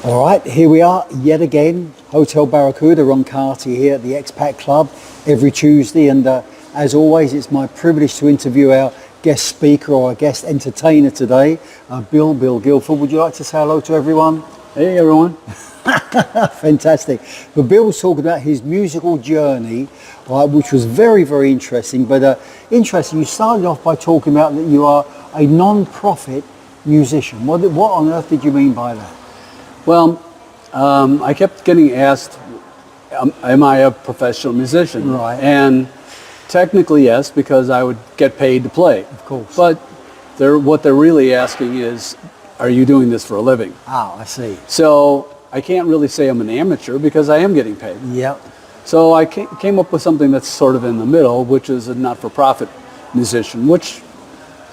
All right, here we are yet again, Hotel Barracuda, Ron Carty here at the Expat Club every Tuesday, and as always it's my privilege to interview our guest speaker or our guest entertainer today, Bill Guilfoil. Would you like to say hello to everyone? Hey everyone. Fantastic. But Bill was talking about his musical journey, which was very, very interesting. But interesting, you started off by talking about that you are a non-profit musician. What on earth did you mean by that? Well, I kept getting asked, am I a professional musician? Right. And technically yes, because I would get paid to play. Of course. But what they're really asking is, are you doing this for a living? Ah, I see. So I can't really say I'm an amateur because I am getting paid. Yeah. So I came up with something that's sort of in the middle, which is a not-for-profit musician, which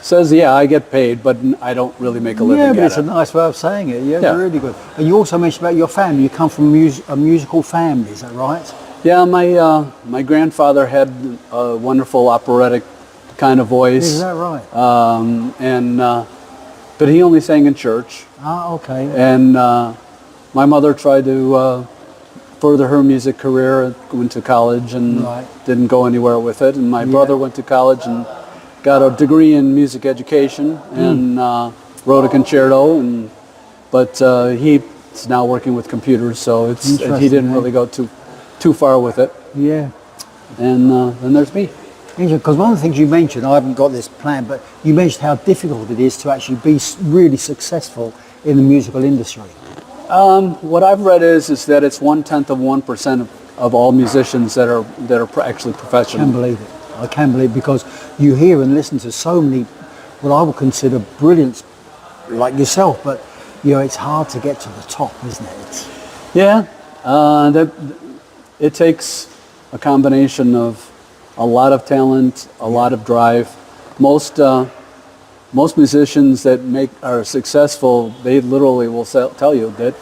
says, yeah, I get paid, but I don't really make a living Yeah, at but it's it. a nice way of saying it. Yeah, Yeah. really good. And you also mentioned about your family. You come from a musical family, is that right? Yeah, my grandfather had a wonderful operatic kind of voice. Is that right? But he only sang in church. Ah, okay. And my mother tried to further her music career, went to college and Right. didn't go anywhere with it. And my brother went to college and got a degree in music education and wrote a concerto. But he's now working with computers, so he didn't really go too far with it. Yeah. And then there's me. Because one of the things you mentioned, I haven't got this planned, but you mentioned how difficult it is to actually be really successful in the musical industry. What I've read is that it's 0.1% of all musicians that are actually I professional. can't believe it. I can't believe it, because you hear and listen to so many, what I would consider brilliants like yourself, but it's hard to get to the top, isn't it? Yeah, it takes a combination of a lot of talent, a lot of drive. Most musicians that are successful, they literally will tell you that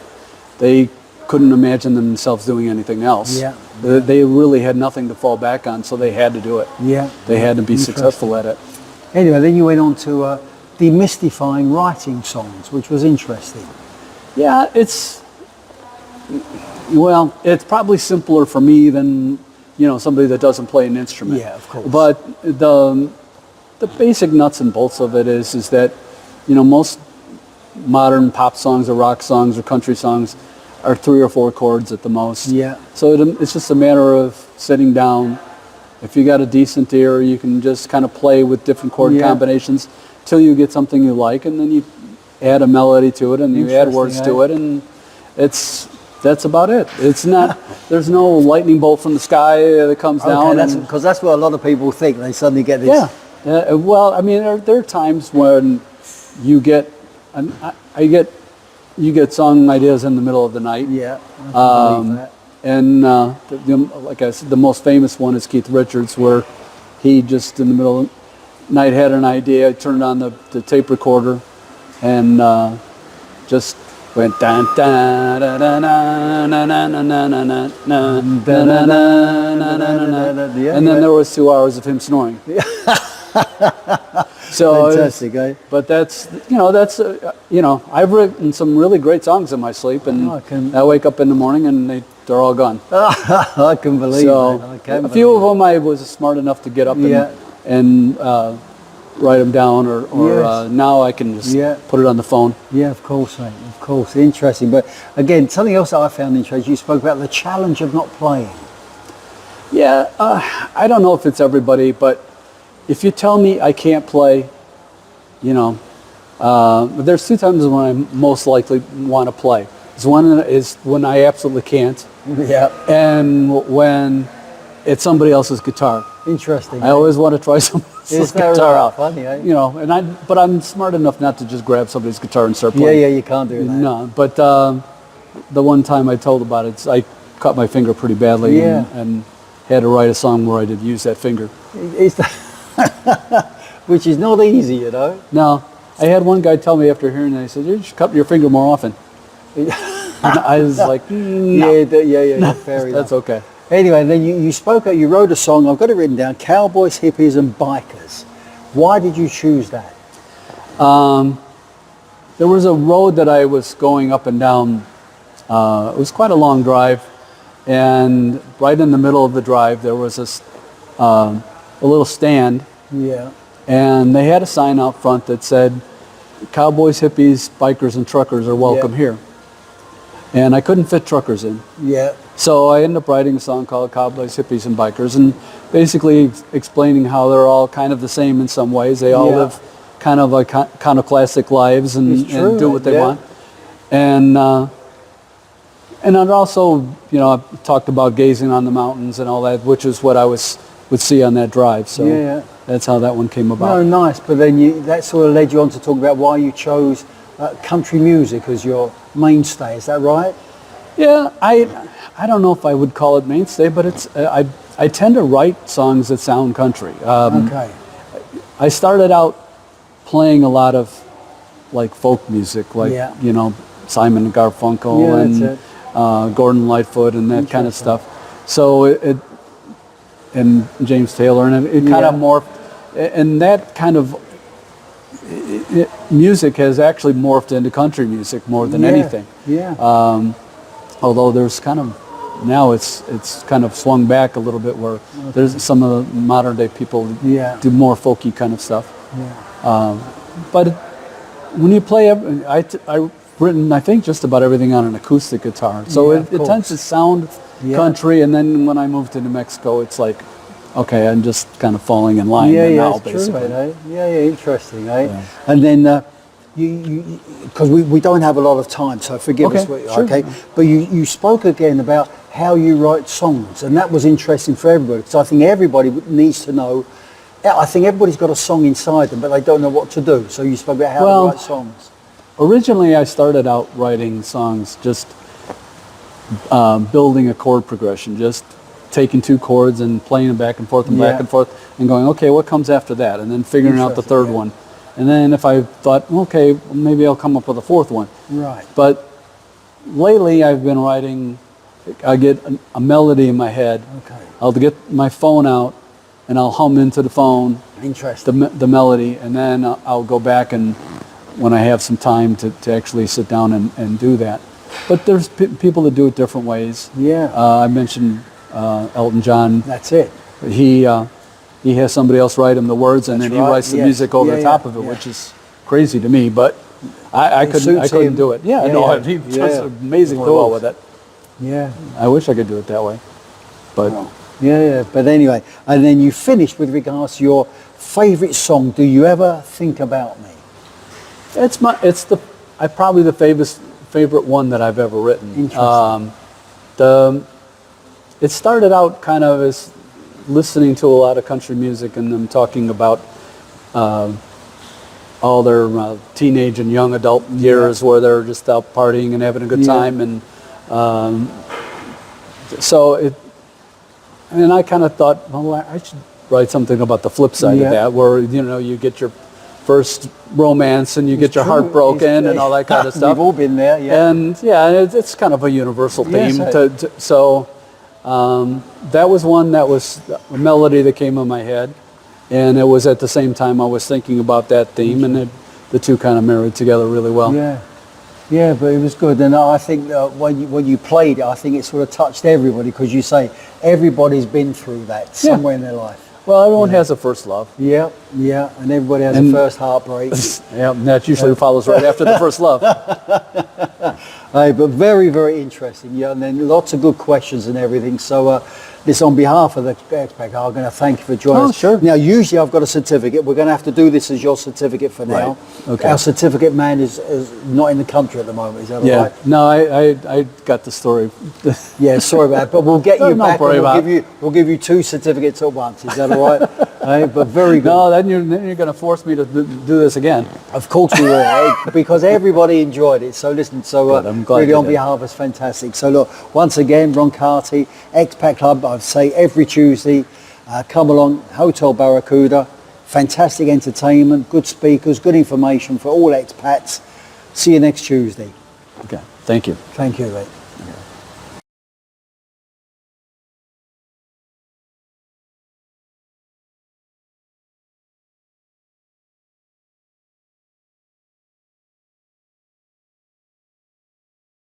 they couldn't imagine themselves doing anything else. Yeah. They really had nothing to fall back on, so they had to do it. Yeah. They had to be successful at it. Anyway, then you went on to demystifying writing songs, which was interesting. Yeah, it's probably simpler for me than somebody that doesn't play an instrument. Yeah, of course. But the basic nuts and bolts of it is that most modern pop songs or rock songs or country songs are 3 or 4 chords at the most. Yeah. So it's just a matter of sitting down. If you got a decent ear, you can just kind of play with different chord combinations till you get something you like, and then you add a melody to it, and you add words to it, and that's about it. It's not. There's no lightning bolt from the sky that comes down. Because that's what a lot of people think. They suddenly get this. Yeah. Well, I mean, there are times when you get, you get song ideas in the middle of the night. Yeah. I believe that. And like I said, the most famous one is Keith Richards, where he just in the middle of the night had an idea, turned on the tape recorder, and just went dun dun dun dun dun dun dun dun dun, and then there was 2 hours of him snoring. So fantastic, eh? But that's I've written some really great songs in my sleep, and I wake up in the morning and they're all gone. I can believe it. A few of them I was smart enough to get up and write them down, or now I can just put it on the phone. Yeah, of course, mate. Of course, interesting. But again, something else that I found interesting. You spoke about the challenge of not playing. Yeah, I don't know if it's everybody, but if you tell me I can't play, there's 2 times when I most likely want to play. One is when I absolutely can't. Yeah. And when it's somebody else's guitar. Interesting. I always want to try somebody's guitar out. Funny, eh? But I'm smart enough not to just grab somebody's guitar and start playing. Yeah, you can't do that. No, but the one time I told about it, I cut my finger pretty badly and had to write a song where I did use that finger. Which is not easy, No, I had one guy tell me after hearing that, he said, you should cut your finger more often. And I was like, no. Yeah, fair enough. That's okay. Anyway, then you wrote a song, I've got it written down, Cowboys, Hippies and Bikers. Why did you choose that? There was a road that I was going up and down It was quite a long drive, and right in the middle of the drive there was a little stand, Yeah. and they had a sign out front that said, "Cowboys, hippies, bikers, and truckers are welcome Yeah. here." And I couldn't fit truckers in. Yeah. So I ended up writing a song called Cowboys, Hippies, and Bikers, and basically explaining how they're all kind of the same in some ways. They all Yeah. live kind of iconoclastic lives and, It's true, and do what they yeah. want. And I'd also, I talked about gazing on the mountains and all that, which is what I would see on that drive. So Yeah. that's how that one came about. No, nice. But then that sort of led you on to talk about why you chose country music as your mainstay. Is that right? Yeah, I don't know if I would call it mainstay, but it's I tend to write songs that sound country. Okay. I started out playing a lot of like folk music, like Yeah. Simon and Garfunkel Yeah, and that's Gordon Lightfoot and that kind of stuff. So and James Taylor, and it kind of Yeah. morphed, and that kind of music has actually morphed into country music more than anything. Yeah. Although there's kind of now it's kind of swung back a little bit where there's some of the modern day people Yeah. do more folky kind of stuff. Yeah. But when you play, I've written I think just about everything on an acoustic guitar, so Yeah, of it tends to sound Yeah. country. And then when I moved to New Mexico, it's like, okay, I'm just kind of falling in line Yeah, now, it's basically. true, mate, eh? Yeah, interesting, eh? Yeah. And then because we don't have a lot of time, so forgive us. Okay, sure. Okay, but you spoke again about how you write songs, and that was interesting for everybody, because I think everybody needs to know. I think everybody's got a song inside them, but they don't know what to do. So you spoke about how to write songs. Originally, I started out writing songs just building a chord progression, just taking two chords and playing them back and forth and back Yeah. and forth and going, okay, what comes after that? And then figuring out the third Interesting, yeah. one. And then if I thought, okay, maybe I'll come up with a fourth one. Right. But lately I've been writing, I get a melody in my head. Okay. I'll get my phone out and I'll hum into the phone Interesting. the melody, and then I'll go back and when I have some time to actually sit down and do that. But there's people that do it different ways. Yeah. I mentioned Elton John. That's it. He has somebody else write him the words, and That's then he right, writes the yes. music over Yeah, the top yeah, of it, yeah. which is crazy to me. But I It couldn't suits him. do it. Yeah, Yeah, no, yeah. he does Yeah. amazingly Of well course. with it. Yeah. I wish I could do it that way, but Yeah. But anyway, and then you finished with regards to your favourite song. Do you ever think about me? probably the favorite one that I've ever written. Interesting. It started out kind of as listening to a lot of country music and them talking about all their teenage and young adult years where they're just out partying and having a good Yeah. time, and and I kind of thought, well, I should write something about the flip side Yeah. of that, where you get your first romance and you get your heart broken and all that kind of stuff. We've all been there, yeah. And it's kind of a universal Yes, theme. So that was one that was a melody that came in my head, and it was at the same time I was thinking about that theme, and the two kind of married together really well. Yeah, but it was good. And I think when you played it, I think it sort of touched everybody, because you say everybody's been through that somewhere in their life. Well, everyone has a first love. Yeah, and everybody has a first heartbreak. Yeah, and that usually follows right after the first love. Hey, but very, very interesting. Yeah, and then lots of good questions and everything. So this, on behalf of the XPEC, I'm going to thank you for joining us. Sure. Now, usually I've got a certificate. We're going to have to do this as your certificate for now. Right. Okay. Our certificate man is not in the country at the moment. Is that all right? No, I got the story. Yeah, sorry about that. But we'll get you Don't back, worry and about we'll give you two certificates at once. Is that all right? Hey, but very good. No, then you're going to force me to do this again. Of course we will, eh? Because everybody enjoyed it. So listen, Good, I'm glad really you on did. behalf of us, fantastic. So look, once again, Ron Carty, XPAC Club, I'd say every Tuesday, come along, Hotel Barracuda, fantastic entertainment, good speakers, good information for all expats. See you next Tuesday. Okay, thank you. Thank you, mate.